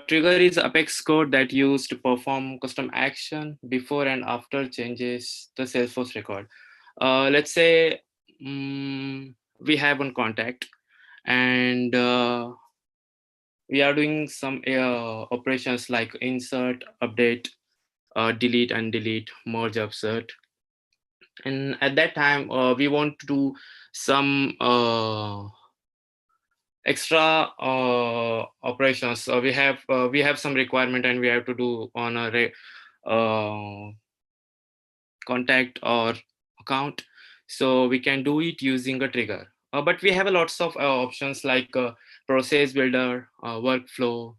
Trigger is Apex code that used to perform custom action before and after changes the Salesforce record. Let's say we have one contact and we are doing some operations like insert, update, delete, undelete, merge, upsert. And at that time, we want to do some extra operations. So we have some requirement and we have to do on a contact or account. So we can do it using a trigger. But we have a lots of options like process builder, workflow.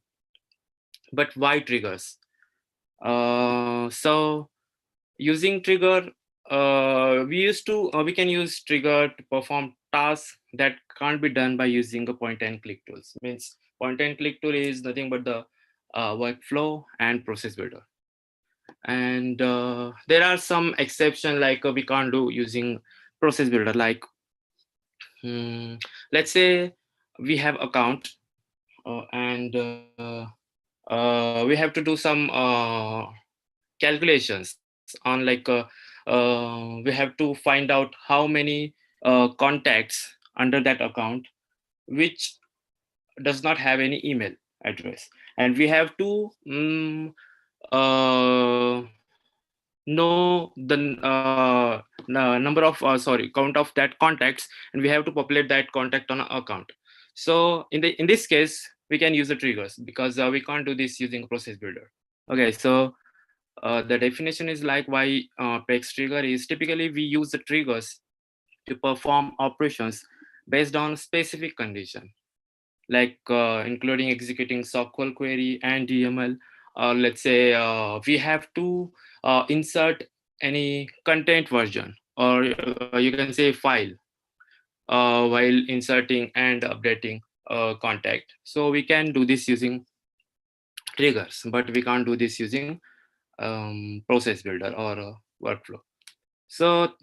But why triggers? So using trigger, we can use trigger to perform tasks that can't be done by using a point and click tools. Means point and click tool is nothing but the workflow and process builder. And there are some exceptions like we can't do using process builder. Like let's say we have account and we have to do some calculations on like we have to find out how many contacts under that account which does not have any email address, and we have to uh, know the number of count of that contacts, and we have to populate that contact on an account. So in this case we can use the triggers because we can't do this using process builder. Okay, so the definition is like why PEX trigger is typically we use the triggers to perform operations based on specific condition, like including executing SQL query and DML. Let's say we have to insert any content version, or you can say file, while inserting and updating contact. So we can do this using triggers, but we can't do this using process builder or workflow. So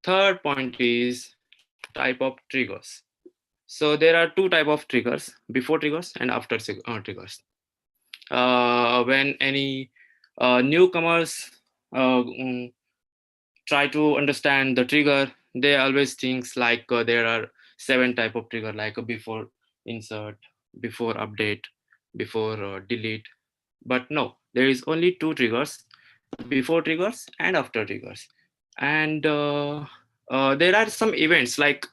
third point is type of triggers. So there are two type of triggers: before triggers and after triggers. When any newcomers try to understand the trigger, they always thinks like there are 7 type of trigger, like before insert, before update, before delete. But no, there is only 2 triggers: before triggers and after triggers. And there are some events like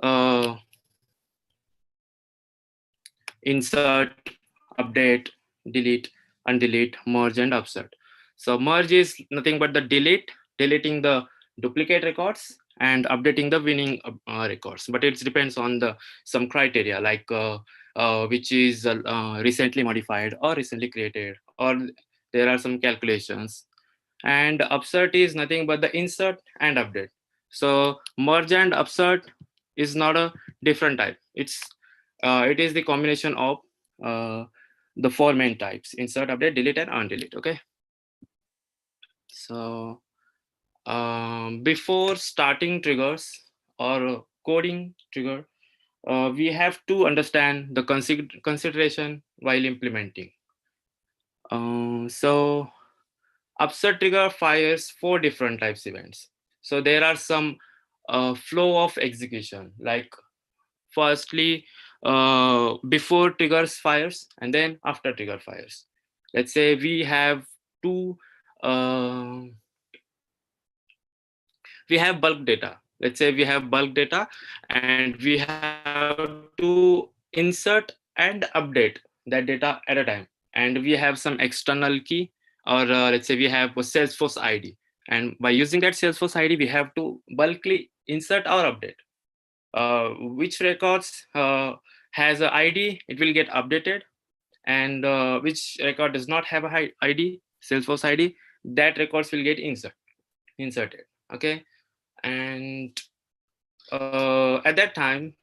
uh, insert, update, delete, undelete, merge, and upsert. So merge is nothing but the deleting the duplicate records and updating the winning records. But it depends on the some criteria like which is recently modified or recently created, or there are some calculations. And upsert is nothing but the insert and update. So merge and upsert is not a different type. It is the combination of uh, the 4 main types: insert, update, delete, and undelete. Okay. So before starting triggers or coding trigger, we have to understand the consideration while implementing. So upsert trigger fires 4 different types events. So there are some flow of execution, like firstly before triggers fires and then after trigger fires. Let's say uh, we have bulk data. Let's say we have bulk data and we have to insert and update that data at a time. And we have some external key, or let's say we have a Salesforce ID. And by using that Salesforce ID, we have to bulkly insert or update. Which records has an ID, it will get updated, and which record does not have a ID, Salesforce ID, that records will get inserted. Okay, and at that time,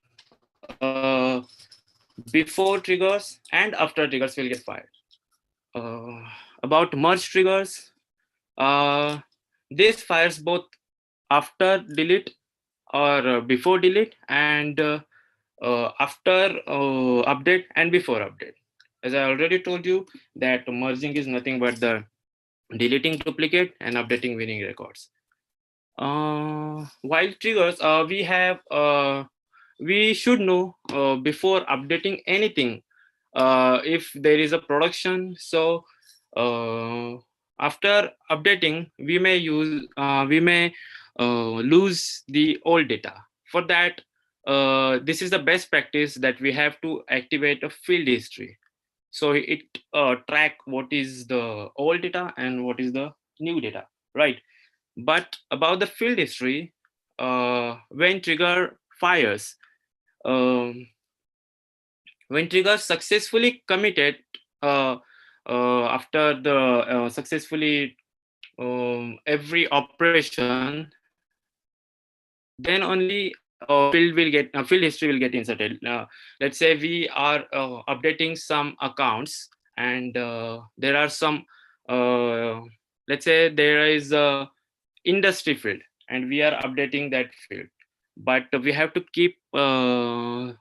before triggers and after triggers will get fired. About merge triggers, this fires both after delete or before delete, and after update and before update. as I already told you, that merging is nothing but the deleting duplicate and updating winning records. While triggers, we should know before updating anything. If there is a production, so after updating, we may lose the old data. For that, this is the best practice that we have to activate a field history. So it track what is the old data and what is the new data, right? But about the field history, when trigger fires, um, when trigger successfully committed, uh, after the successfully every operation, then only field history will get inserted. Let's say we are updating some accounts, and there are some, uh, let's say there is a industry field, and we are updating that field, but we have to keep the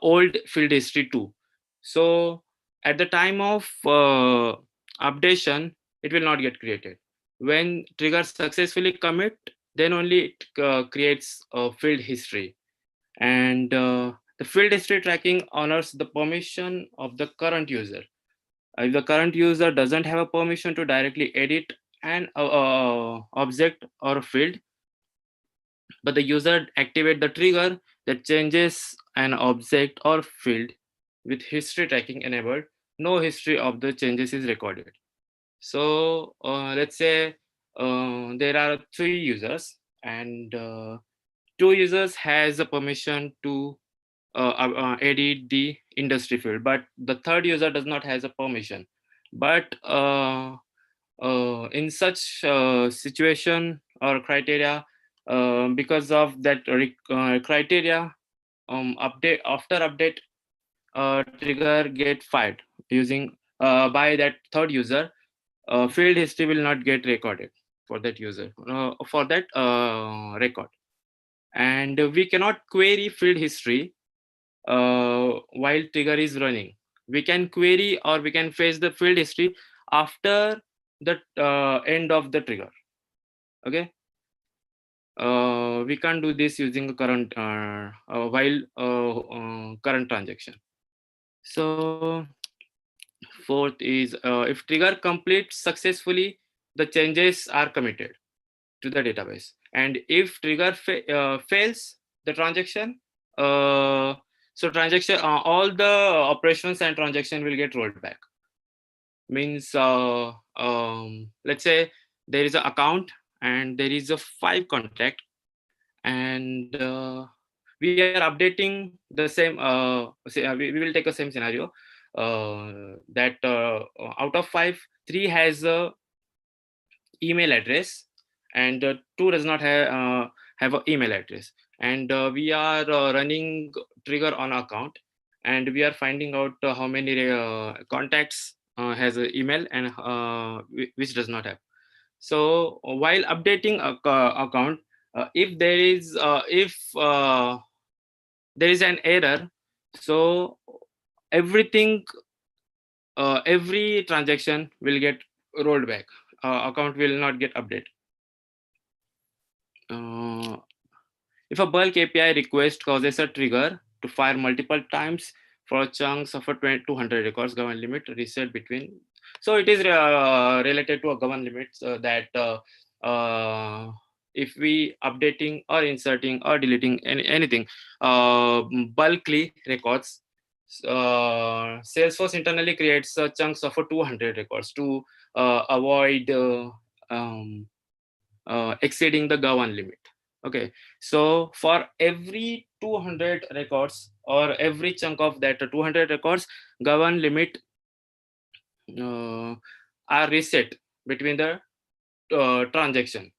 old field history too. So at the time of updation, it will not get created. When trigger successfully commit, then only it creates a field history. And the field history tracking honors the permission of the current user. If the current user doesn't have a permission to directly edit an object or a field, but the user activate the trigger that changes an object or field with history tracking enabled, no history of the changes is recorded. So let's say there are three users, and two users has a permission to edit the industry field, but the third user does not has a permission. But in such situation or criteria, because of that criteria, update after update, trigger get fired using by that third user. Field history will not get recorded for that user, for that record. And we cannot query field history while trigger is running. We can query or we can fetch the field history after the end of the trigger. Okay. We can't do this using a current while current transaction. So fourth is, if trigger completes successfully, the changes are committed to the database. And if trigger fails the transaction, so transaction, all the operations and transaction will get rolled back. Means let's say there is an account and there is a 5 contact, and we are updating the same, we will take a same scenario, that out of 5, 3 has a email address, and 2 does not have an email address. And we are running trigger on account, and we are finding out how many contacts has an email and which does not have. So while updating account, if there is an error, so everything, every transaction will get rolled back. Account will not get updated. If a bulk API request causes a trigger to fire multiple times for chunks of a 200 records, govern limit reset between. So it is related to a govern limit, that if we updating or inserting or deleting anything bulkly records, Salesforce internally creates chunks of a 200 records to avoid exceeding the govern limit. Okay, so for every 200 records or every chunk of that 200 records, govern limit are reset between the transaction.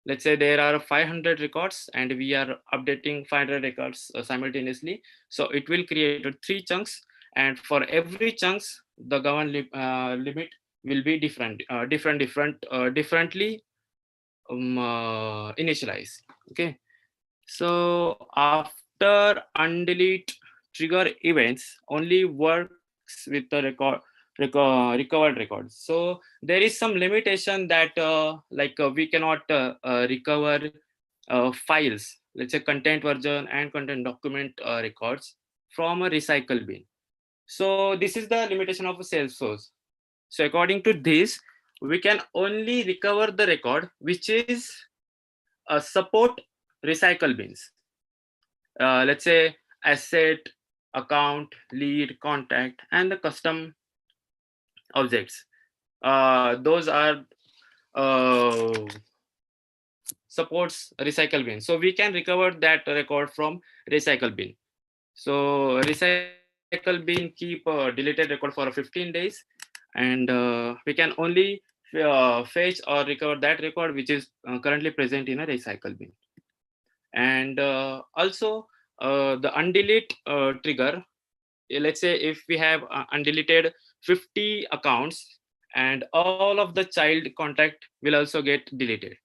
Let's say there are 500 records and we are updating 500 records simultaneously. So it will create 3 chunks, and for every chunks, the govern limit will be differently initialized. Okay, so after undelete trigger events only work with the recovered records. So there is some limitation that we cannot recover files, let's say content version and content document records from a recycle bin. So this is the limitation of a Salesforce. So according to this, we can only recover the record which is support recycle bins. Let's say asset, account, lead, contact, and the custom objects. Those are supports recycle bin. So we can recover that record from recycle bin. So recycle bin keep deleted record for 15 days, and we can only fetch or recover that record which is currently present in a recycle bin. And also the undelete trigger. Let's say if we have undeleted 50 accounts, and all of the child contact will also get deleted.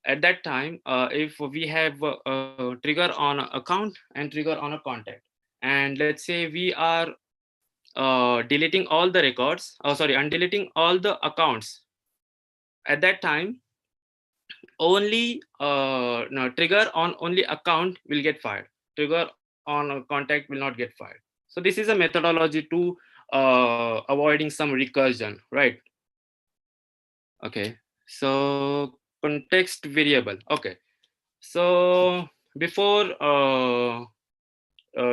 At that time, if we have a trigger on a account and trigger on a contact, and let's say we are deleting all the records, undeleting all the accounts, at that time only no, trigger on only account will get fired. Trigger on a contact will not get fired. So this is a methodology to avoiding some recursion, right? Okay. So context variable. Okay. So before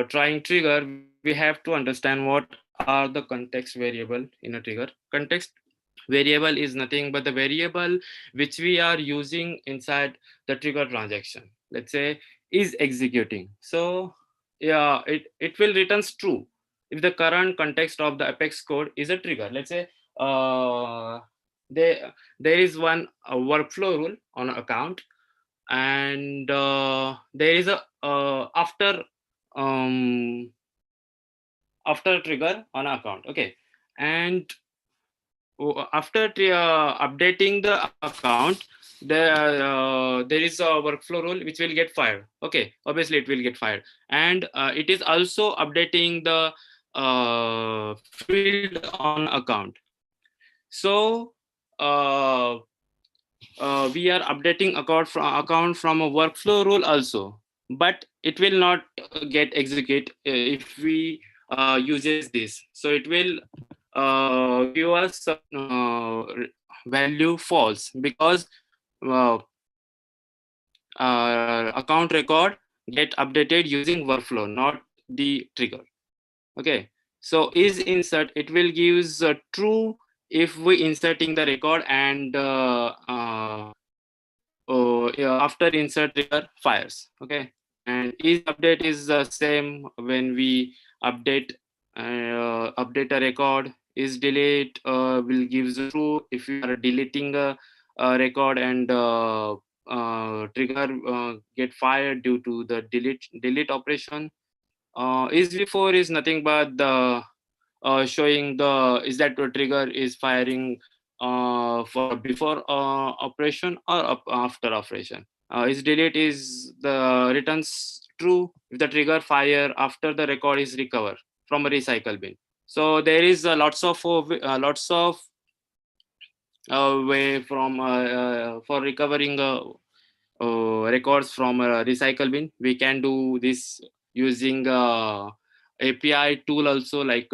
trying trigger, we have to understand what are the context variable in a trigger. Context variable is nothing but the variable which we are using inside the trigger transaction. Let's say is executing. So yeah, it will returns true if the current context of the apex code is a trigger. Let's say uh, there is one workflow rule on an account, and there is a um, after trigger on an account. Okay, and after updating the account, there is a workflow rule which will get fired. Okay, obviously it will get fired, and it is also updating the field on account. So uh, we are updating account from a workflow rule also, but it will not get execute if we uses this. So it will give us value false, because uh, account record get updated using workflow, not the trigger. Okay, so is insert, it will gives true if we inserting the record, and yeah, after insert trigger fires. Okay, and is update is the same when we update update a record. Is delete will gives true if you are deleting a record, and trigger get fired due to the delete operation. Is before is nothing but the showing the is that the trigger is firing for before operation or after operation. Is delete is the returns true if the trigger fire after the record is recovered from a recycle bin. So there is lots of way from for recovering records from a recycle bin. We can do this using API tool also, like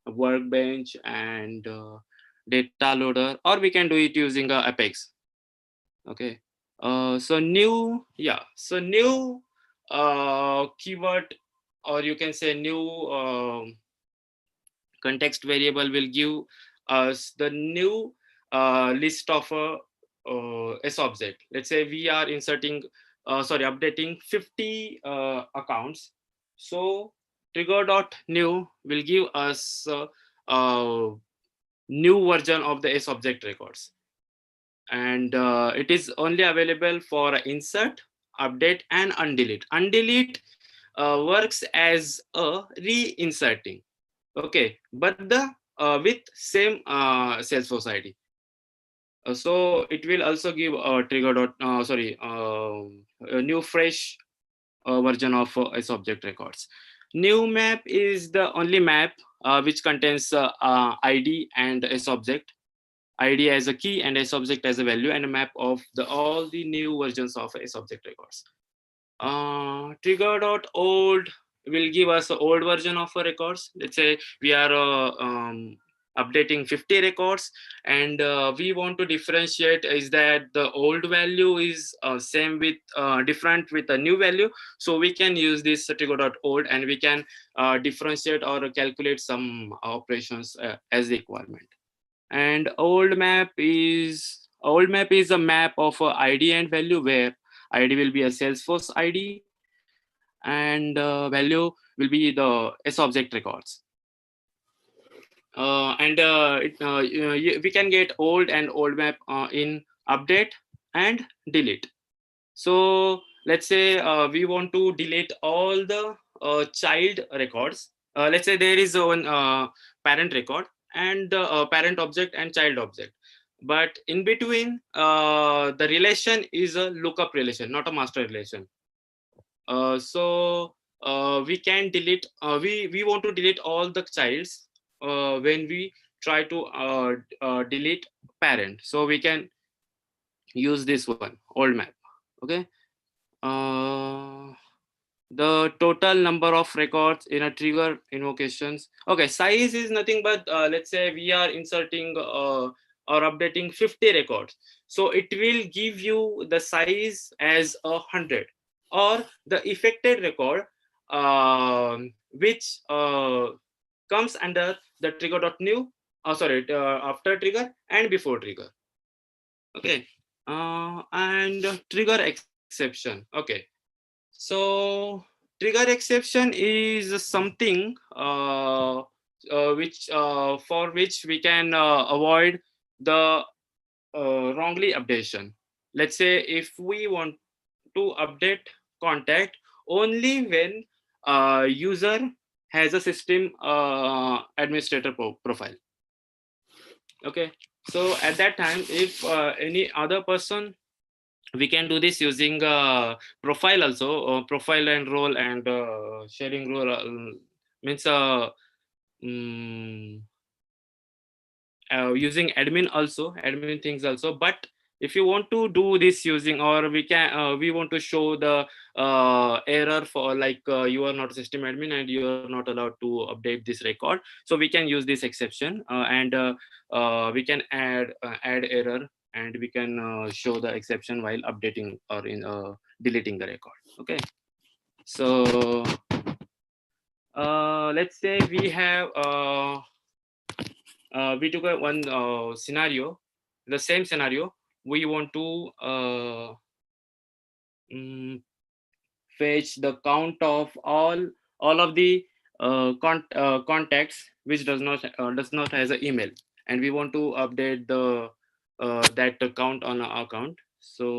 workbench and data loader, or we can do it using apex. Okay, so new keyword, or you can say new context variable will give us the new list of S object. Let's say we are updating 50 accounts. So trigger.new will give us new version of the S object records, and it is only available for insert, update, and undelete. Undelete works as a reinserting. Okay, but the with same Salesforce ID. So it will also give a a new fresh version of S object records. New map is the only map which contains ID and S object, ID as a key and S object as a value, and a map of all the new versions of S object records. Trigger.old will give us an old version of our records. Let's say we are updating 50 records, and we want to differentiate is that the old value is same with different with a new value. So we can use this trigger.old, and we can differentiate or calculate some operations as requirement. And old map is a map of ID and value, where ID will be a Salesforce ID and value will be the S object records. We can get old and old map in update and delete. So let's say we want to delete all the child records. Let's say there is one parent record and parent object and child object, but in between the relation is a lookup relation, not a master relation. So we can delete. We want to delete all the childs when we try to delete parent. So we can use this one, old map. Okay. The total number of records in a trigger invocations. Okay, size is nothing but let's say we are inserting or updating 50 records. So it will give you the size as 100, or the affected record which comes under the trigger.new. After trigger and before trigger. Okay. And trigger exception. Okay. So trigger exception is something which for which we can avoid the wrongly updation. Let's say if we want to update contact only when user has a system administrator profile. Okay, so at that time, if any other person, we can do this using profile also, profile and role, and sharing role means mm, using admin things also. But if you want to do this using, or we want to show the error for like you are not a system admin and you are not allowed to update this record, so we can use this exception, and we can add error, and we can show the exception while updating or in deleting the record. Okay, so let's say we took one scenario, the same scenario. We want to fetch the count of all of the contacts which does not has an email, and we want to update the that count on our account. So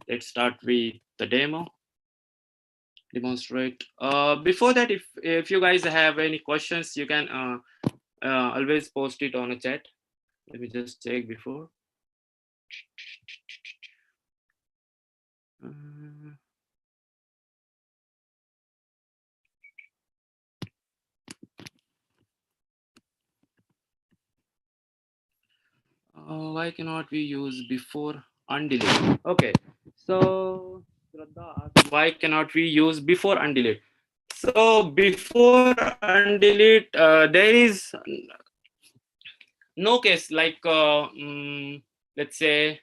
let's start with the demonstrate. Before that, if you guys have any questions, you can always post it on a chat. Let me just check before. Why cannot we use before undelete? Okay, so Shraddha asked, why cannot we use before undelete? So before undelete, there is no case like let's say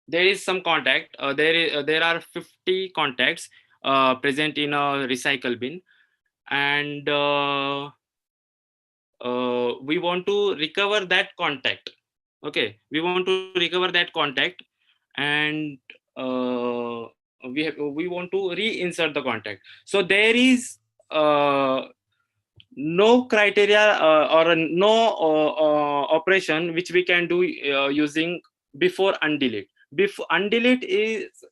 there is some contact. There are 50 contacts present in a recycle bin, and we want to recover that contact. Okay, we want to recover that contact, and we want to reinsert the contact. So there is no criteria or no operation which we can do using before undelete. Before undelete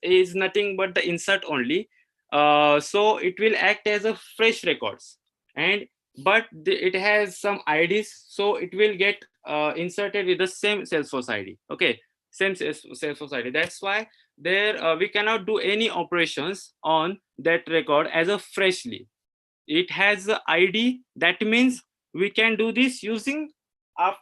is nothing but the insert only. So it will act as a fresh records, and but it has some IDs, so it will get inserted with the same Salesforce ID. Okay, same Salesforce ID. That's why there we cannot do any operations on that record as a freshly. It has the ID. That means we can do this using after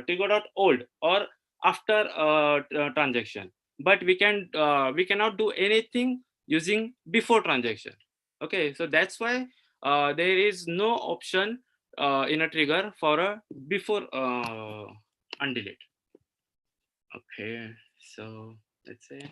trigger.old or after transaction, but we cannot do anything using before transaction. Okay, so that's why there is no option in a trigger for a before undelete. Okay, so let's say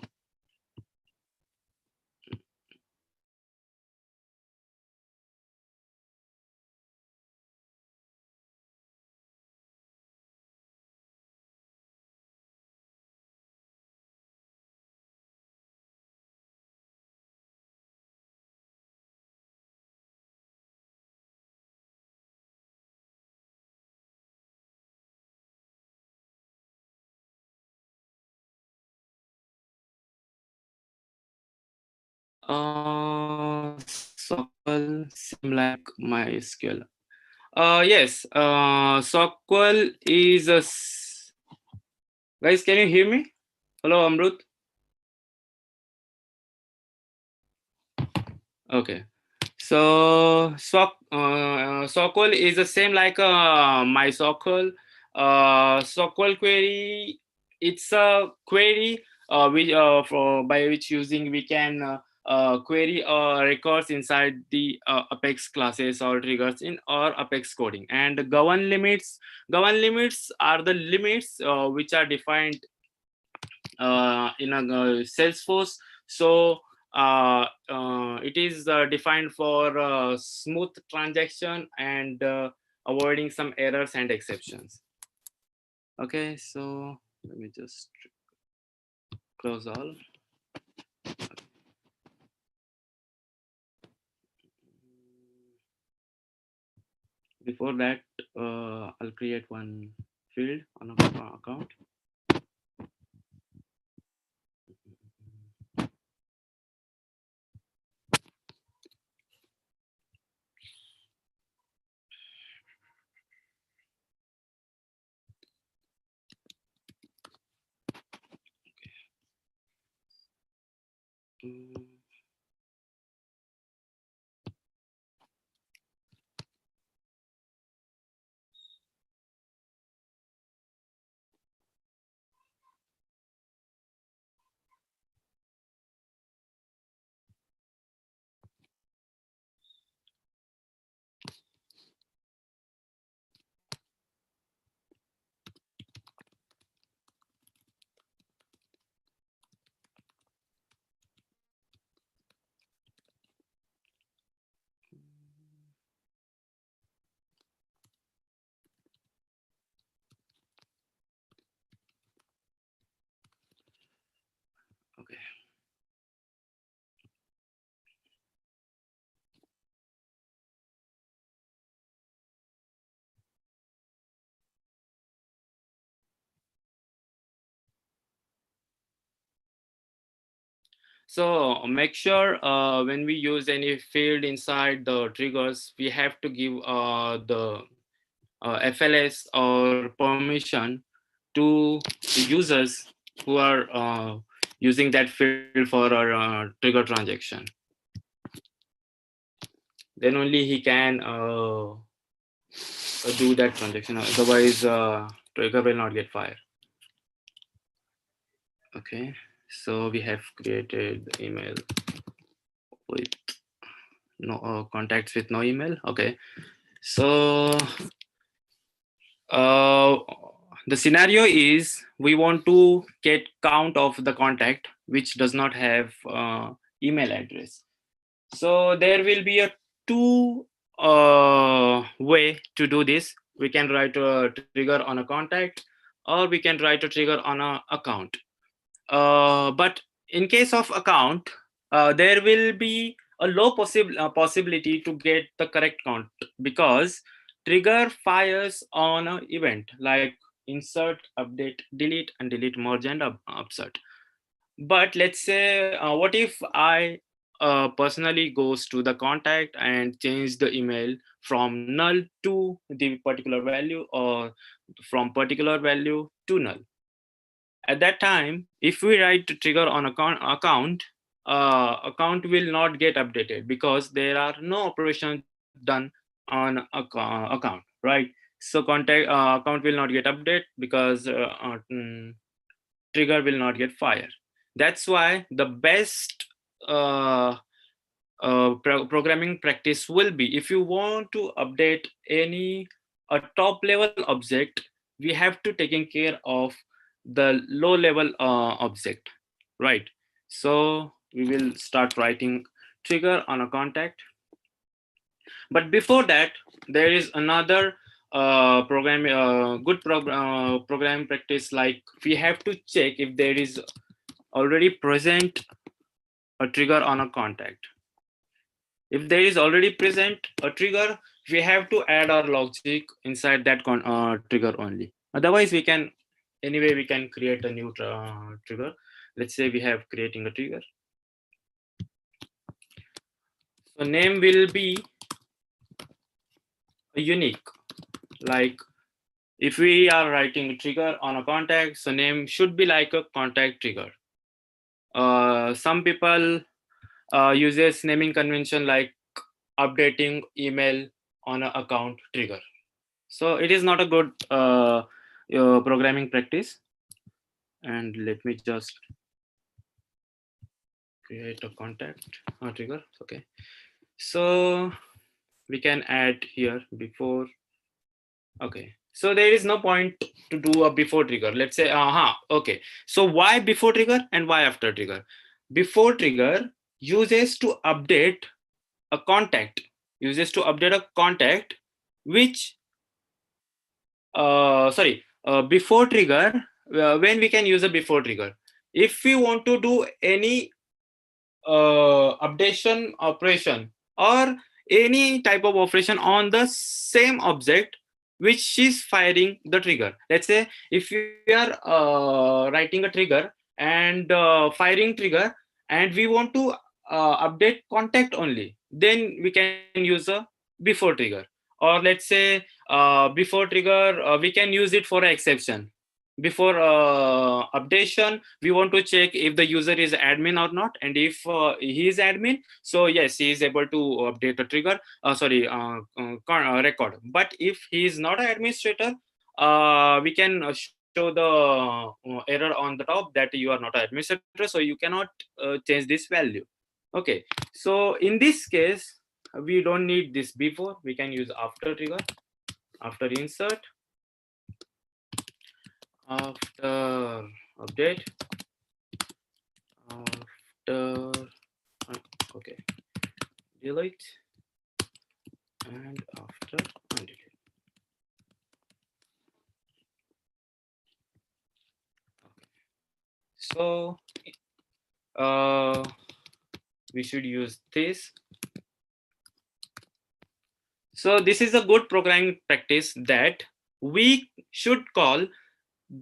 SQL seem like MySQL. Yes, SQL is guys, can you hear me? Hello, Amrut. Okay. So SQL is the same like MySQL. SQL query, it's a query by which using we can query records inside the Apex classes or triggers in or Apex coding. And govern limits are the limits which are defined in a Salesforce. So it is defined for smooth transaction and avoiding some errors and exceptions. Okay, so let me just close all. Before that, I'll create one field on a account. Okay. So make sure when we use any field inside the triggers, we have to give the FLS or permission to the users who are using that field for our trigger transaction. Then only he can do that transaction. Otherwise, trigger will not get fired. Okay, so we have created the email with no contacts with no email. Okay, so the scenario is we want to get count of the contact which does not have email address. So there will be a two way to do this. We can write a trigger on a contact, or we can write a trigger on a account. But in case of account, there will be a low possibility to get the correct count, because trigger fires on an event like insert, update, delete, and delete, merge, and upsert. But let's say, what if I personally goes to the contact and change the email from null to the particular value, or from particular value to null. At that time, if we write trigger on account will not get updated because there are no operations done on account, right? So account will not get updated because trigger will not get fired. That's why the best uh, programming practice will be, if you want to update any a top level object, we have to taking care of the low level object, right? So we will start writing trigger on a contact. But before that, there is another program practice, like we have to check if there is already present a trigger on a contact. If there is already present a trigger, we have to add our logic inside that trigger only. Otherwise, we can create a new trigger. Let's say we have creating a trigger. So name will be unique. Like if we are writing a trigger on a contact, so name should be like a contact trigger. Some people uses naming convention like updating email on an account trigger. So it is not a good programming practice. And let me just create a contact trigger. Okay. So we can add here before. Okay. So there is no point to do a before trigger. Let's say, okay. So why before trigger and why after trigger? Before trigger uses to update a contact, which before trigger, when we can use a before trigger, if we want to do any updation operation or any type of operation on the same object which is firing the trigger. Let's say if we are writing a trigger and firing trigger, and we want to update contact only, then we can use a before trigger. Or let's say before trigger, we can use it for an exception. Before updation, we want to check if the user is admin or not, and if he is admin, so yes, he is able to update a trigger record. But if he is not an administrator, we can show the error on the top that you are not an administrator, so you cannot change this value. Okay, so in this case, we don't need this before, we can use after trigger. After insert, after update, after okay, delete, and after undelete. Okay. So we should use this. So this is a good programming practice, that we should call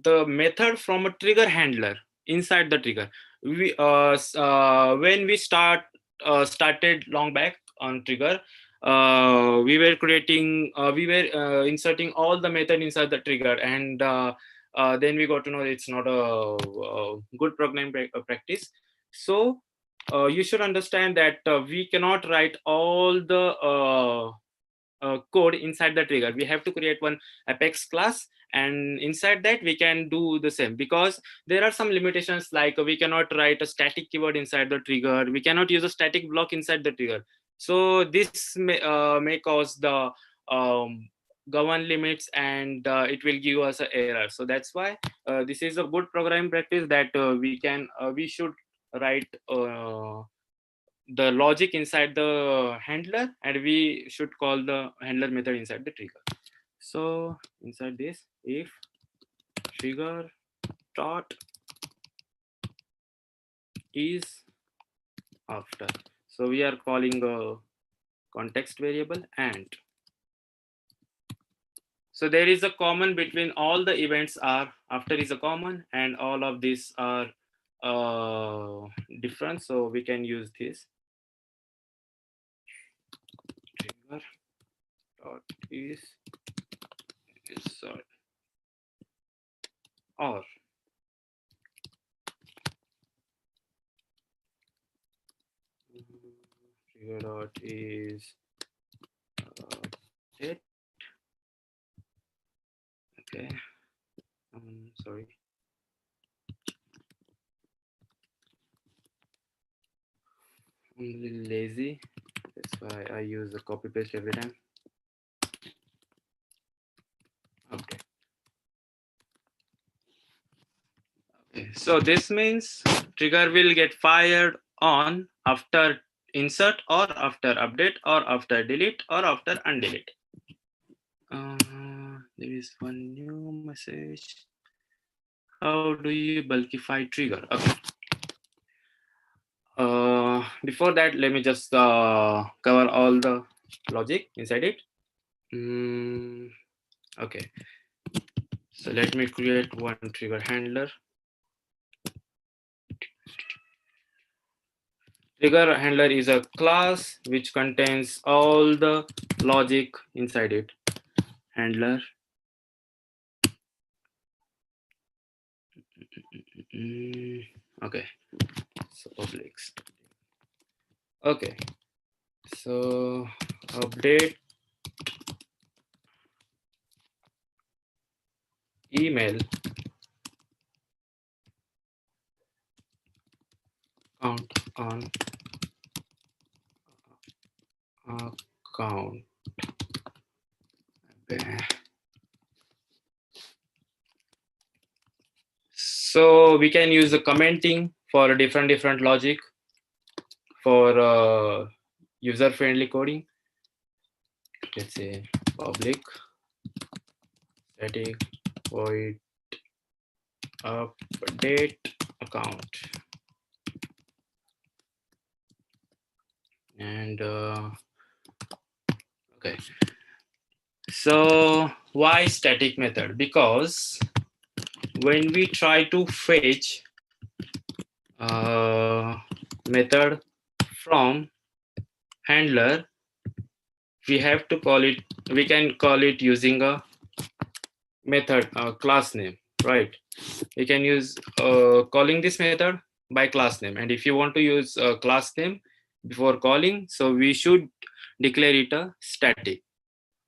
the method from a trigger handler inside the trigger. When we started long back on trigger, we were inserting all the method inside the trigger, and then we got to know it's not a good programming practice. So you should understand that we cannot write all the code inside the trigger. We have to create one apex class, and inside that we can do the same, because there are some limitations, like we cannot write a static keyword inside the trigger, we cannot use a static block inside the trigger. So this may cause the govern limits, and it will give us an error. So that's why this is a good programming practice, that we should write the logic inside the handler, and we should call the handler method inside the trigger. So inside this, if trigger dot is after, so we are calling a context variable, and so there is a common between all the events are after is a common, and all of these are different, so we can use this trigger dot is sorry, or trigger dot is update. Okay. Sorry. I'm a little lazy. That's why I use the copy paste every time. Okay. Okay. So this means trigger will get fired on after insert or after update or after delete or after undelete. There is one new message. How do you bulkify trigger? Okay. Before that, let me just cover all the logic inside it. Okay. So let me create one trigger handler. Trigger handler is a class which contains all the logic inside it. Handler. Okay. So public. Okay. So update email count on account. Okay. So we can use the commenting for different logic for user-friendly coding. Let's say public static void update account. And okay. So why static method? Because when we try to fetch method from handler, we have to call it, we can call it using a method class name, right? We can use calling this method by class name, and if you want to use a class name before calling, so we should declare it a static,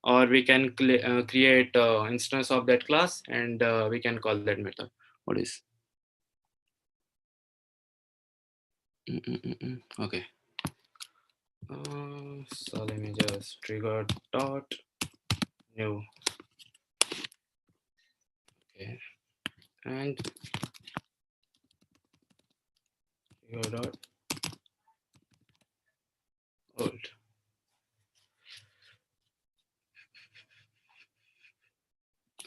or we can create instance of that class, and we can call that method. What is okay. So let me just trigger dot new. Okay. And trigger dot old.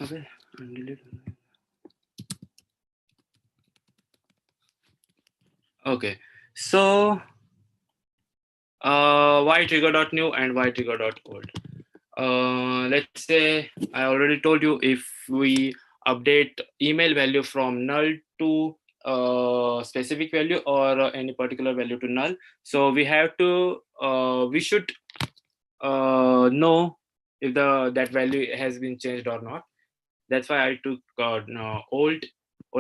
Okay. And delete. Okay. So why trigger.new and why trigger.old? Let's say I already told you, if we update email value from null to specific value, or any particular value to null, so we have to we should know if that value has been changed or not. That's why I took old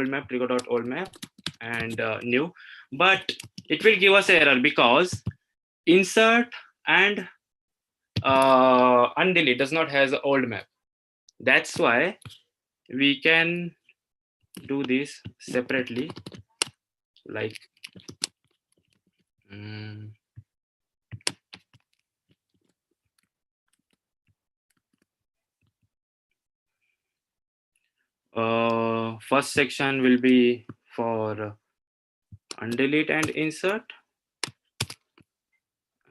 map, trigger.old map, and new. But it will give us error because insert and undelete does not has an old map. That's why we can do this separately, like first section will be for undelete and insert,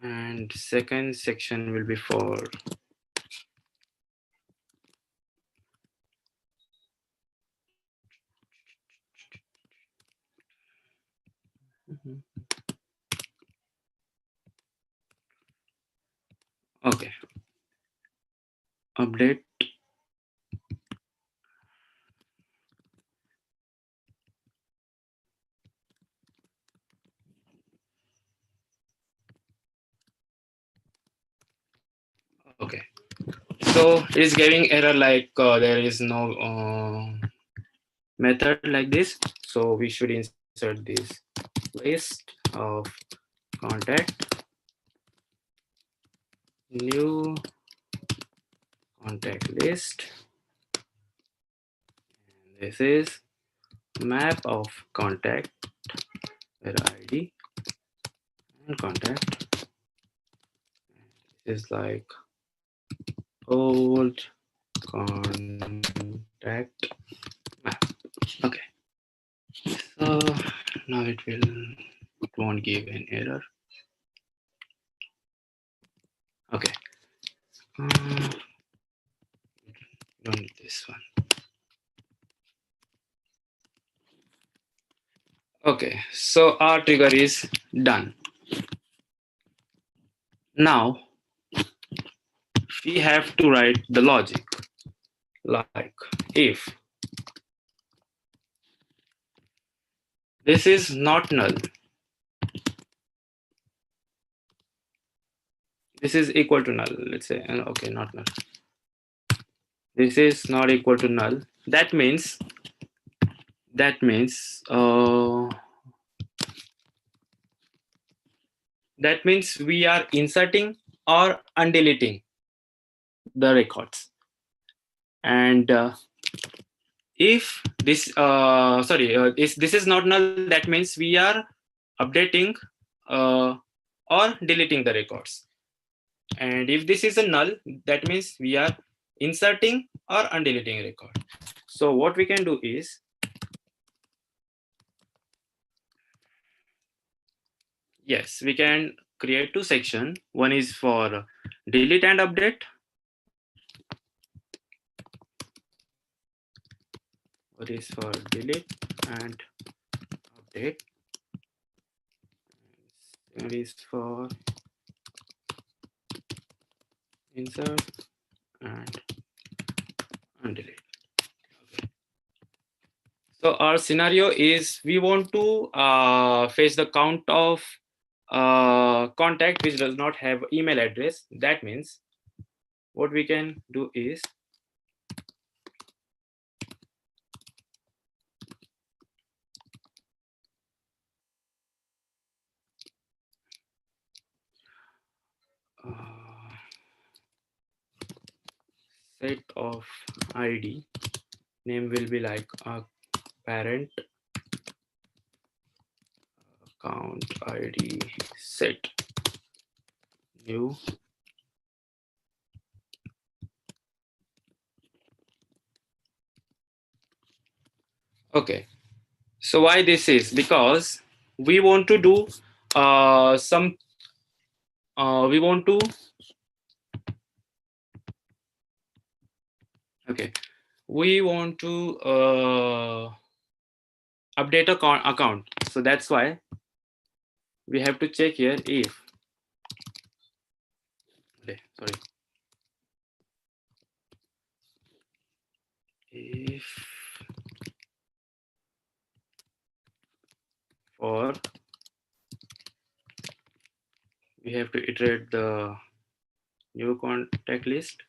and second section will be for okay, update okay. So it's giving error like there is no method like this. So we should insert this list of contact new contact list. This is map of contact where ID and contact is like old contact map. Okay, so now it won't give an error. Okay, don't need this one. Okay, so our trigger is done. Now we have to write the logic, like if this is not null, this is equal to null, let's say, okay, not null. This is not equal to null. That means we are inserting or undeleting the records. And if this this is not null, that means we are updating or deleting the records. And if this is a null, that means we are inserting or undeleting record. So what we can do is, yes, we can create two sections. One is for delete and update. What is for delete and update. Second is for insert and undelete. Okay. So our scenario is we want to fetch the count of contact which does not have email address. That means what we can do is set of ID name will be like a parent account ID set new. Okay, so why this is because we want to do some we want to we want to update a account. So that's why we have to check here if if for we have to iterate the new contact list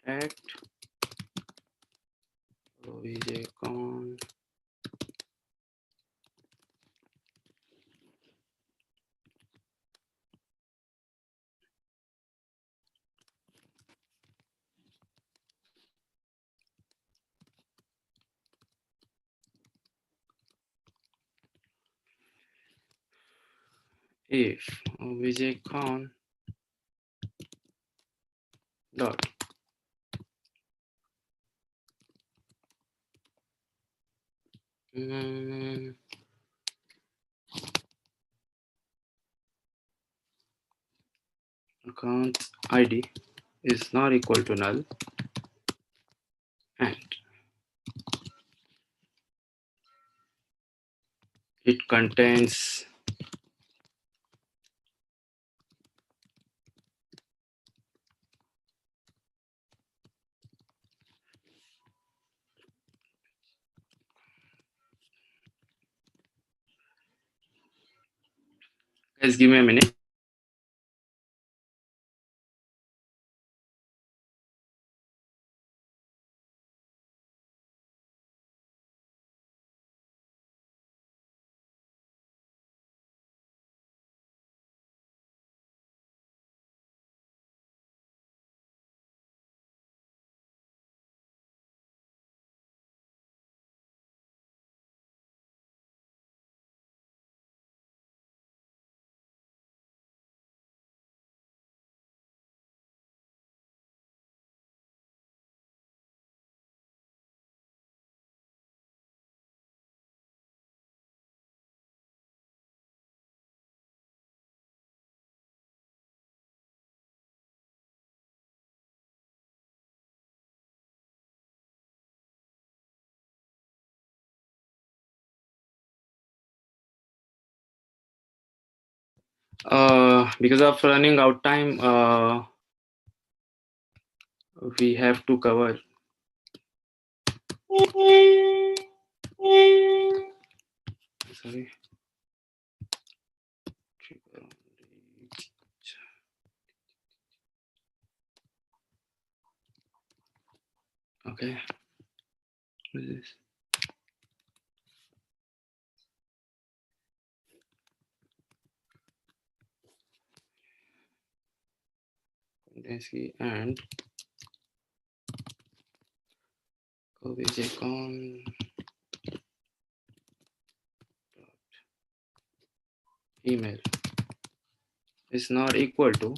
contact obj if obj dot account ID is not equal to null and it contains guys give me a minute. Because of running out time, we have to cover. Sorry. Okay. What is this? And icon email is not equal to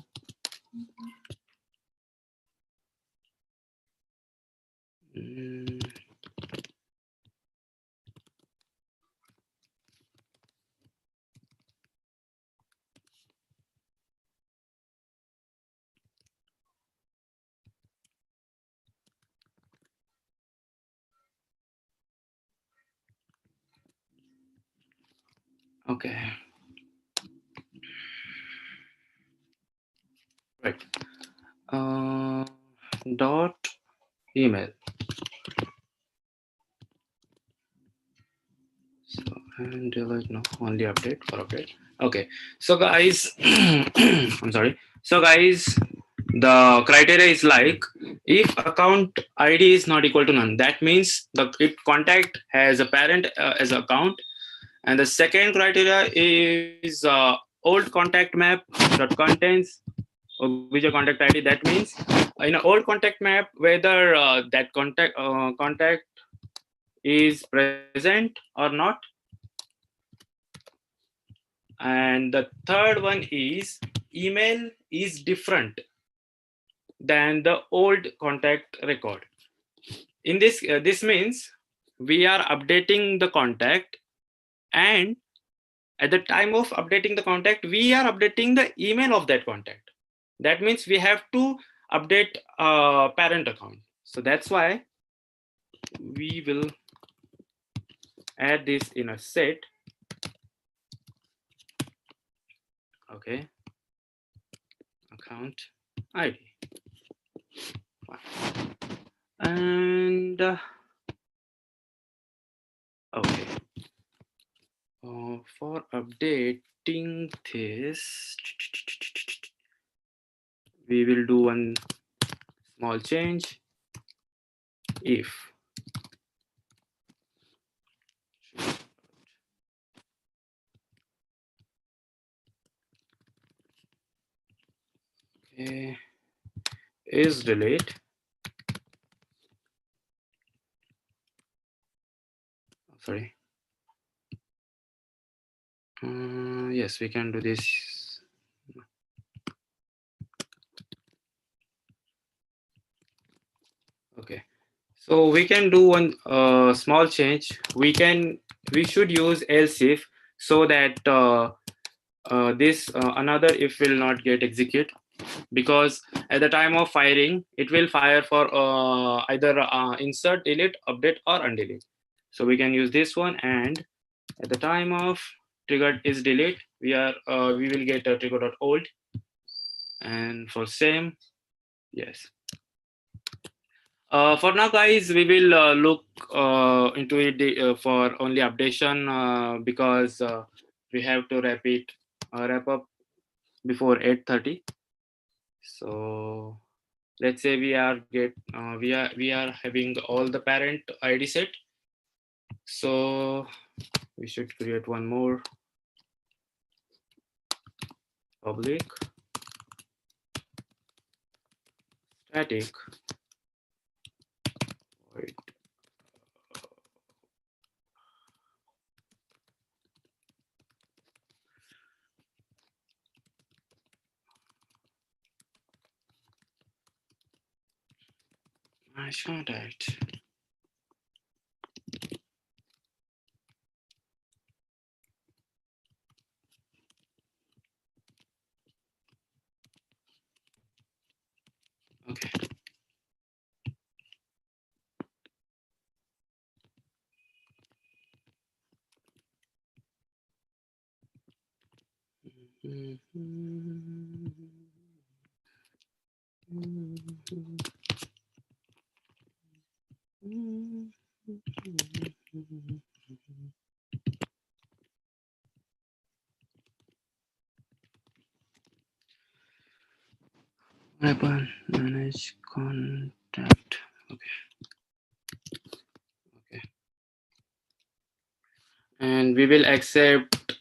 okay. Right. Dot email. So and delete no only update for update. Okay. So guys, I'm sorry. So guys, the criteria is like if account ID is not equal to none, that means the if contact has a parent as account. And the second criteria is old contact map that contains visual contact ID. That means in an old contact map, whether that contact is present or not. And the third one is email is different than the old contact record. In this means we are updating the contact, and at the time of updating the contact, we are updating the email of that contact. That means we have to update parent account. So that's why we will add this in a set. Okay. Account ID. And okay. For updating this, we will do one small change. If okay, is delete. Sorry. Yes, we can do this. Okay. So we can do one small change. We should use else if, so that this another if will not get execute, because at the time of firing it will fire for either insert, delete, update, or undelete. So we can use this one, and at the time of triggered is delete, we will get a trigger.old, and for same, yes. For now, guys, we will look into it for only updation, because we have to wrap up before 8:30. So let's say we are having all the parent ID set. So we should create one more public static void. Contact. Okay. Manage contact. Okay. And we will accept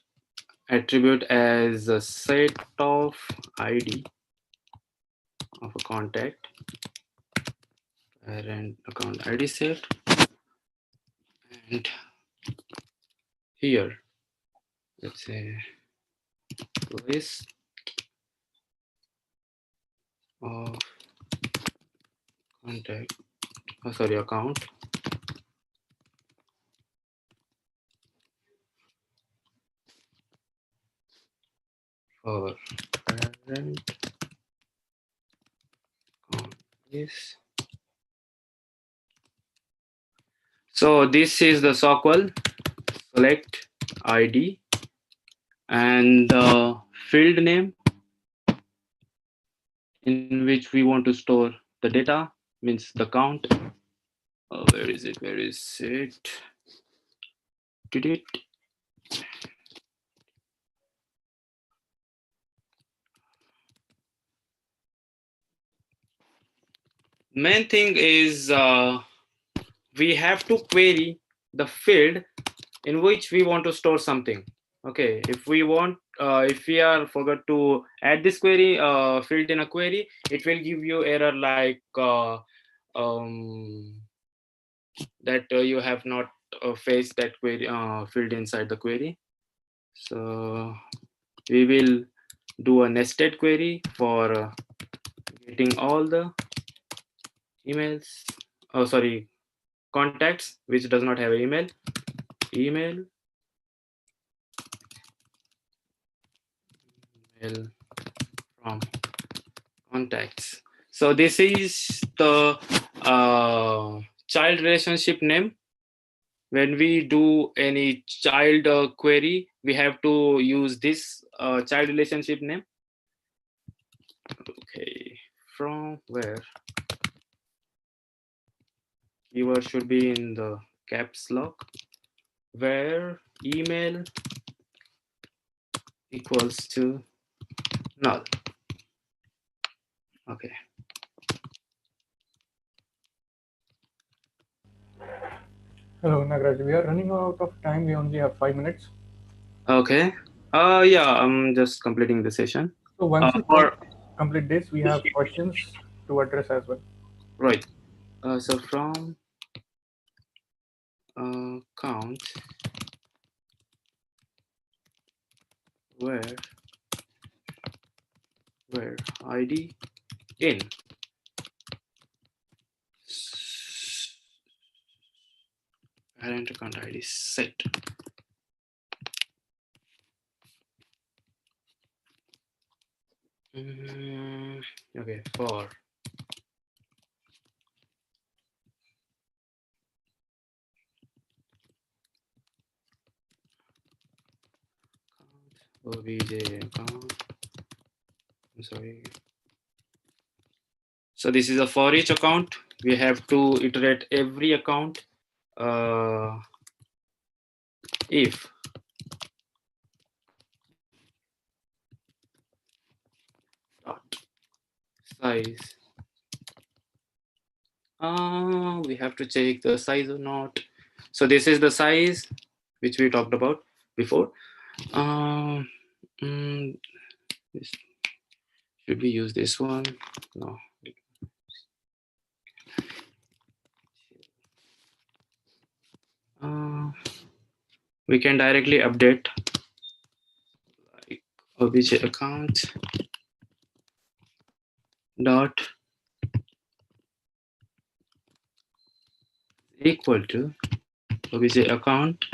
attribute as a set of ID of a contact, parent account ID set, and here let's say list of contact, account for parent account is. So this is the SOQL select ID and the field name in which we want to store the data, means the count. Where is it? Did it? Main thing is we have to query the field in which we want to store something. Okay, if we want, if we are forgot to add this query field in a query, it will give you error like that you have not faced that query field inside the query. So we will do a nested query for getting all the emails. Oh, sorry, contacts which does not have an email from contacts. So this is the child relationship name. When we do any child query, we have to use this child relationship name. Okay, from where keyword should be in the caps lock, where email equals to null. Okay. Hello, Nagraj. We are running out of time. We only have 5 minutes. Okay. Yeah, I'm just completing the session. So once you For complete this, we have questions to address as well. right. So from count where ID in parent account ID set. Okay, for obj account. I'm sorry. So this is a for each account. We have to iterate every account. If dot size, we have to check the size or not. So this is the size which we talked about before. This, should we use this one? No. We can directly update like obj account dot equal to obj account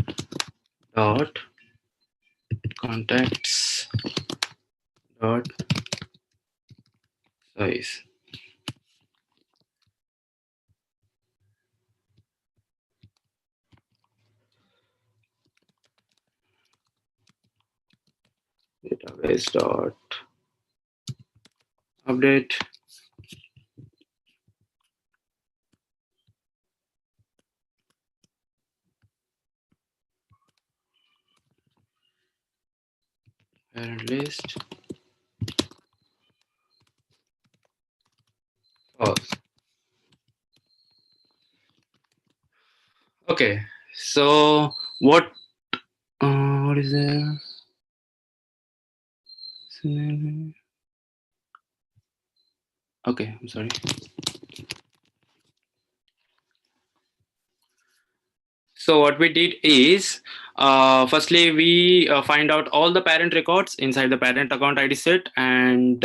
dot contacts dot size. database dot update parent list false. Okay, so what is there? Okay, I'm sorry. So what we did is, firstly we find out all the parent records inside the parent account ID set, and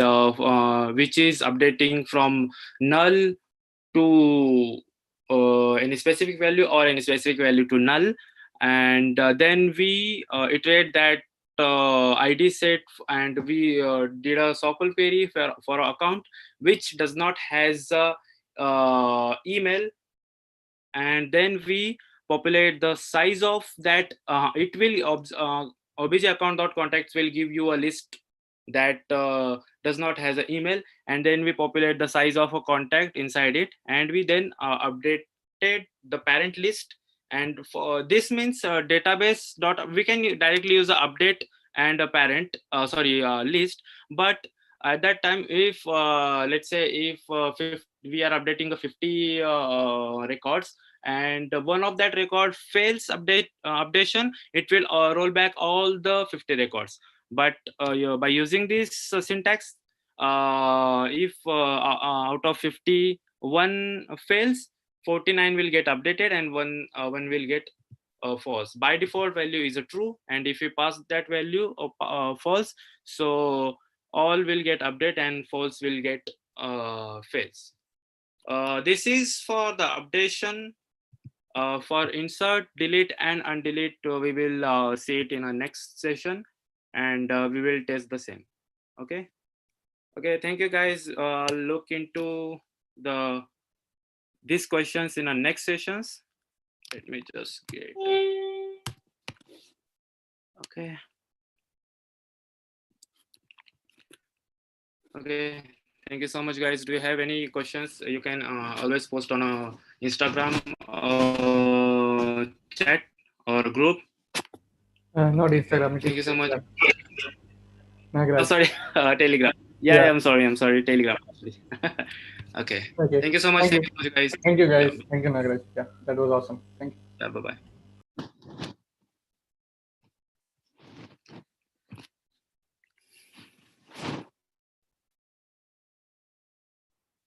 which is updating from null to any specific value or any specific value to null, and then we iterate that ID set, and we did a SOQL query for our account which does not has email, and then we populate the size of that. It will obj account.contacts will give you a list that does not has an email, and then we populate the size of a contact inside it, and we then updated the parent list. And for this means database dot, we can directly use the update and a parent list. But at that time, if let's say if we are updating the 50 records, and one of that record fails updation, it will roll back all the 50 records. But by using this syntax, if out of 50 one fails, 49 will get updated, and one will get false. By default value is a true, and if we pass that value of false, so all will get update and false will get fails. This is for the updation. For insert, delete, and undelete, we will see it in our next session, and we will test the same. Okay. Okay. Thank you, guys. Look into these questions in our next sessions. Let me just get. Okay. Okay. Thank you so much, guys. Do you have any questions? You can always post on our Instagram chat or group. Not Instagram. Thank you so much. Nagraj. Oh, sorry, Telegram. Yeah, I'm sorry, Telegram. Okay. Okay. Thank you so much. Thank you, guys. Thank you, guys. Thank you, Nagraj. Yeah, that was awesome. Thank you. Yeah, bye-bye.